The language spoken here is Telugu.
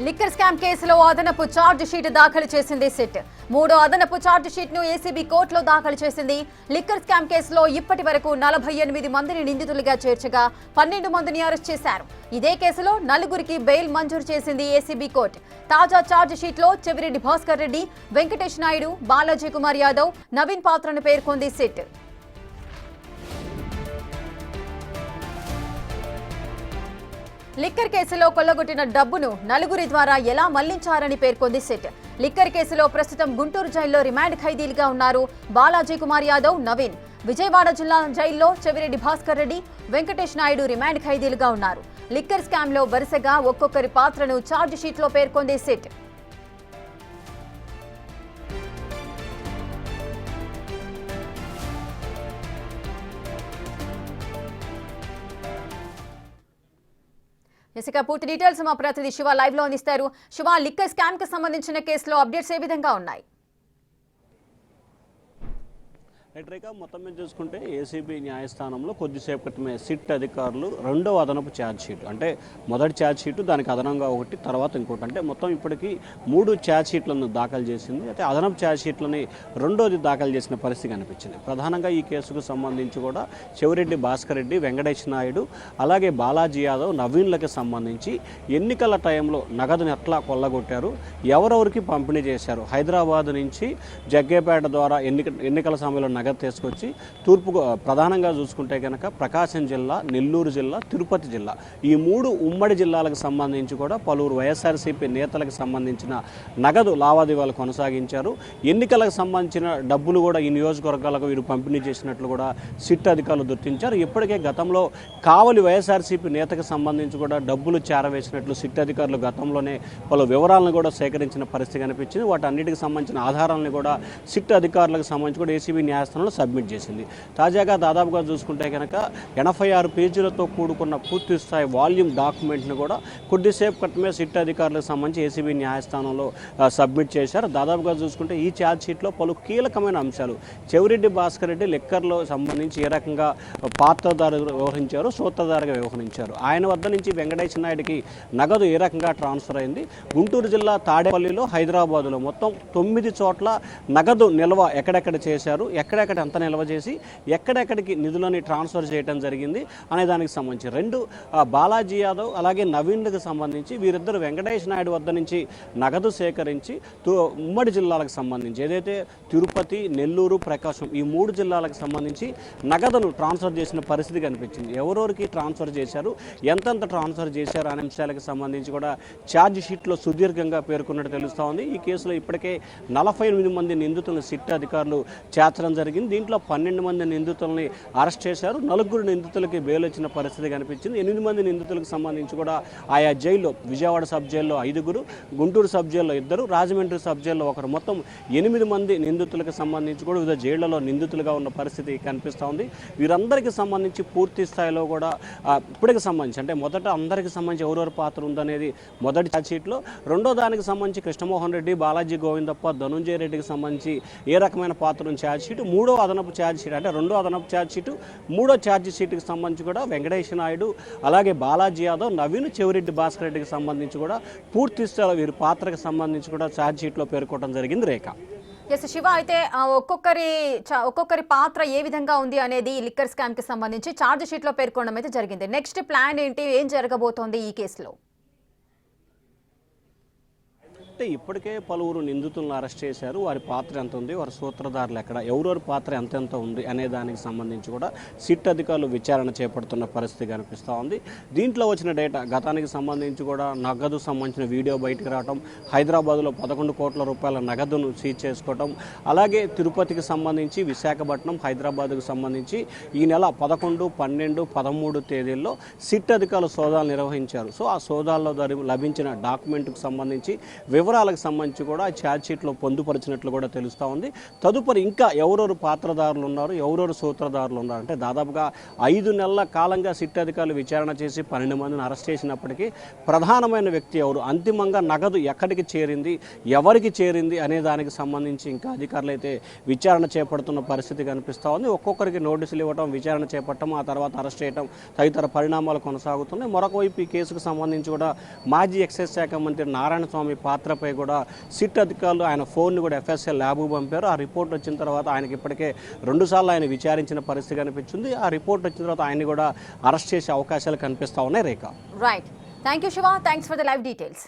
లిక్కర్ స్కామ్ కేసులో అదనపు ఛార్జ్ షీట్ దాఖలు చేసింది సిట్. 3వ అదనపు ఛార్జ్ షీట్ ను ఏసీబీ కోర్టులో దాఖలు చేసింది. లిక్కర్ స్కామ్ కేసులో ఇప్పటి వరకు 48 మందిని నిందితులుగా చేర్చగా 12 మందిని అరెస్ట్ చేశారు. ఇదే కేసులో 4గురికి బెయిల్ మంజూరు చేసింది ఏసీబీ కోర్టు. తాజా ఛార్జ్ షీట్ లో చెవిరెడ్డి భాస్కర్ రెడ్డి, వెంకటేష్ నాయుడు, బాలాజీ కుమార్ యాదవ్, నవీన్ పాత్రను పేర్కొంది సిట్. లిక్కర్ కేసులో కొల్లగొట్టిన డబ్బును 4గురి ద్వారా ఎలా మళ్లించారని పేర్కొంది సిట్. లిక్కర్ కేసులో ప్రస్తుతం గుంటూరు జైల్లో రిమాండ్ ఖైదీలుగా ఉన్నారు బాలాజీ కుమార్ యాదవ్, నవీన్. విజయవాడ జిల్లా జైల్లో చెవిరెడ్డి భాస్కర్ రెడ్డి, వెంకటేష్ నాయుడు రిమాండ్ ఖైదీలుగా ఉన్నారు. లిక్కర్ స్కామ్ లో వరుసగా ఒక్కొక్కరి పాత్రను ఛార్జ్ షీట్ లో పేర్కొంది సిట్. ఇక పూర్తి డీటెయిల్స్ మా ప్రతినిధి శివ లైవ్ లో అందిస్తారు. శివ, లిక్కర్ స్కామ్ కి సంబంధించిన కేసులో అప్డేట్స్ ఏ విధంగా ఉన్నాయి? మొత్తం మీద చూసుకుంటే ఏసీబీ న్యాయస్థానంలో కొద్దిసేపు క్రితమే సిట్ అధికారులు 2వ అదనపు ఛార్జ్ షీట్, అంటే మొదటి ఛార్జ్ షీటు దానికి అదనంగా ఒకటి, తర్వాత ఇంకోటి, అంటే మొత్తం ఇప్పటికీ 3 ఛార్జ్ షీట్లను దాఖలు చేసింది. అయితే అదనపు ఛార్జ్ షీట్లని 2వది దాఖలు చేసిన పరిస్థితి కనిపించింది. ప్రధానంగా ఈ కేసుకు సంబంధించి కూడా చెవిరెడ్డి భాస్కర్ రెడ్డి, వెంకటేష్ నాయుడు, అలాగే బాలాజీ యాదవ్, నవీన్లకి సంబంధించి ఎన్నికల టైంలో నగదుని ఎట్లా కొల్లగొట్టారు, ఎవరెవరికి పంపిణీ చేశారు, హైదరాబాద్ నుంచి జగ్గేపేట ద్వారా ఎన్నికల సమయంలో నగదు తీసుకొచ్చి తూర్పు ప్రధానంగా చూసుకుంటే కనుక ప్రకాశం జిల్లా, నెల్లూరు జిల్లా, తిరుపతి జిల్లా, ఈ 3 ఉమ్మడి జిల్లాలకు సంబంధించి కూడా పలువురు వైఎస్ఆర్సీపీ నేతలకు సంబంధించిన నగదు లావాదేవీలు కొనసాగించారు. ఎన్నికలకు సంబంధించిన డబ్బులు కూడా ఈ నియోజకవర్గాలకు వీరు పంపిణీ చేసినట్లు కూడా సిట్ అధికారులు గుర్తించారు. ఇప్పటికే గతంలో కావలి వైఎస్ఆర్సీపీ నేతకు సంబంధించి కూడా డబ్బులు చేరవేసినట్లు సిట్ అధికారులు గతంలోనే పలు వివరాలను కూడా సేకరించిన పరిస్థితి కనిపించింది. వాటన్నిటికి సంబంధించిన ఆధారాలను కూడా సిట్ అధికారులకు సంబంధించి కూడా ఏసీబీ న్యాయస్థానంలో సబ్మిట్ చేసింది. తాజాగా దాదాపుగా చూసుకుంటే కనుక 86 పేజీలతో కూడుకున్న పూర్తి స్థాయి వాల్యూమ్ డాక్యుమెంట్ను కూడా కొద్దిసేపు క్రితమే సిట్ అధికారులకు సంబంధించి ఏసీబీ న్యాయస్థానంలో సబ్మిట్ చేశారు. దాదాపుగా చూసుకుంటే ఈ ఛార్జ్ షీట్లో పలు కీలకమైన అంశాలు, చెవిరెడ్డి భాస్కర్ రెడ్డి లిక్కర్లో సంబంధించి ఏ రకంగా పాత్రధారుగా వ్యవహరించారు, సూత్రధారుగా వ్యవహరించారు, ఆయన వద్ద నుంచి వెంకటేష్ నాయుడికి నగదు ఏ రకంగా ట్రాన్స్ఫర్ అయింది, గుంటూరు జిల్లా తాడేపల్లిలో, హైదరాబాదులో మొత్తం 9 చోట్ల నగదు నిల్వ ఎక్కడెక్కడ చేశారు, ఎక్కడెక్కడ ఎంత నిల్వ చేసి ఎక్కడెక్కడికి నిధులని ట్రాన్స్ఫర్ చేయడం జరిగింది అనే దానికి సంబంధించి 2 బాలాజీ యాదవ్ అలాగే నవీన్లకు సంబంధించి వీరిద్దరు వెంకటేష్ నాయుడు వద్ద నుంచి నగదు సేకరించి ఉమ్మడి జిల్లాలకు సంబంధించి ఏదైతే తిరుపతి, నెల్లూరు, ప్రకాశం ఈ 3 జిల్లాలకు సంబంధించి నగదును ట్రాన్స్ఫర్ చేసిన పరిస్థితి కనిపించింది. ఎవరెవరికి ట్రాన్స్ఫర్ చేశారు, ఎంతెంత ట్రాన్స్ఫర్ చేశారు అనే అంశాలకు సంబంధించి కూడా ఛార్జ్ షీట్లో సుదీర్ఘంగా పేర్కొన్నట్టు తెలుస్తూ ఉంది. ఈ కేసులో ఇప్పటికే 48 మంది నిందితులను సిట్ అధికారులు చేర్చడం జరిగింది. దీంట్లో 12 మంది నిందితులని అరెస్ట్ చేశారు. 4 నిందితులకి బెయిల్ వచ్చిన పరిస్థితి కనిపించింది. 8 మంది నిందితులకు సంబంధించి కూడా ఆయా జైల్లో, విజయవాడ సబ్ జైల్లో 5, గుంటూరు సబ్ జైల్లో 2, రాజమండ్రి సబ్ జైల్లో 1, మొత్తం 8 మంది నిందితులకు సంబంధించి కూడా వివిధ జైళ్లలో నిందితులుగా ఉన్న పరిస్థితి కనిపిస్తూ ఉంది. వీరందరికీ సంబంధించి పూర్తి స్థాయిలో కూడా ఇప్పటికి సంబంధించి, అంటే మొదట అందరికీ సంబంధించి ఎవరెవరి పాత్ర ఉందనేది మొదటి ఛార్జ్ షీట్లో, 2వ దానికి సంబంధించి కృష్ణమోహన్ రెడ్డి, బాలాజీ గోవిందప్ప, ధనుంజయ రెడ్డికి సంబంధించి ఏ రకమైన పాత్ర ఉంది ఛార్జ్ షీట్, 3వ అదనపు ఛార్జ్ షీట్, అంటే 2వ అదనపు ఛార్జ్ షీటు, 3వ ఛార్జ్ షీట్కి సంబంధించి కూడా వెంకటేష్ నాయుడు అలాగే బాలాజీ యాదవ్, నవీన్, చెవిరెడ్డి భాస్కర్ రెడ్డికి సంబంధించి కూడా పూర్తి స్థాయిలో వీరి పాత్రకు సంబంధించి కూడా ఛార్జ్ షీట్లో పేర్కొనడం జరిగింది. రేఖ. శివ, అయితే ఒక్కొక్కరి పాత్ర ఏ విధంగా ఉంది అనేది లిక్కర్ స్కామ్ కి సంబంధించి ఛార్జ్ షీట్ లో పేర్కొనడం అయితే జరిగింది. నెక్స్ట్ ప్లాన్ ఏంటి, ఏం జరగబోతోంది ఈ కేసులో? అంటే ఇప్పటికే పలువురు నిందితులను అరెస్ట్ చేశారు. వారి పాత్ర ఎంత ఉంది, వారి సూత్రధారులు ఎక్కడ, ఎవరెవరి పాత్ర ఎంతెంత ఉంది అనే దానికి సంబంధించి కూడా సిట్ అధికారులు విచారణ చేపడుతున్న పరిస్థితి కనిపిస్తూ ఉంది. దీంట్లో వచ్చిన డేటా, గతానికి సంబంధించి కూడా నగదు సంబంధించిన వీడియో బయటకు రావడం, హైదరాబాద్లో 11 కోట్ల రూపాయల నగదును సీజ్ చేసుకోవడం, అలాగే తిరుపతికి సంబంధించి, విశాఖపట్నం, హైదరాబాద్కు సంబంధించి ఈ నెల 11, 12, 13 తేదీల్లో సిట్ అధికారులు సోదాలు నిర్వహించారు. సో ఆ సోదాల్లో లభించిన డాక్యుమెంట్కు సంబంధించి వివరాలకు సంబంధించి కూడా ఛార్జ్ షీట్లో పొందుపరిచినట్లు కూడా తెలుస్తూ ఉంది. తదుపరి ఇంకా ఎవరెవరు పాత్రదారులు ఉన్నారు, ఎవరెవరు సూత్రధారులు ఉన్నారు అంటే దాదాపుగా 5 నెలల కాలంగా సిట్ అధికారులు విచారణ చేసి 12 మందిని అరెస్ట్ చేసినప్పటికీ ప్రధానమైన వ్యక్తి ఎవరు, అంతిమంగా నగదు ఎక్కడికి చేరింది, ఎవరికి చేరింది అనే దానికి సంబంధించి ఇంకా అధికారులు అయితే విచారణ చేపడుతున్న పరిస్థితి కనిపిస్తూ ఉంది. ఒక్కొక్కరికి నోటీసులు ఇవ్వడం, విచారణ చేపట్టడం, ఆ తర్వాత అరెస్ట్ చేయడం తదితర పరిణామాలు కొనసాగుతున్నాయి. మరొక వైపు ఈ కేసుకు సంబంధించి కూడా మాజీ ఎక్సైజ్ శాఖ మంత్రి నారాయణ స్వామి పాత్రపై కూడా సిట్ అధికారులు ఆయన ఫోన్ను కూడా ఎఫ్ఎస్ఎల్ ల్యాబ్కు పంపారు. ఆ రిపోర్ట్ వచ్చిన తర్వాత ఆయనకి ఇప్పటికే 2 సార్లు ఆయన విచారించిన పరిస్థితి కనిపించింది. ఆ రిపోర్ట్ వచ్చిన తర్వాత ఆయన్ని కూడా అరెస్ట్ చేసే అవకాశాలు కనిపిస్తూ ఉన్నాయి. Rekha. Right, thank you Shiva, thanks for the live details.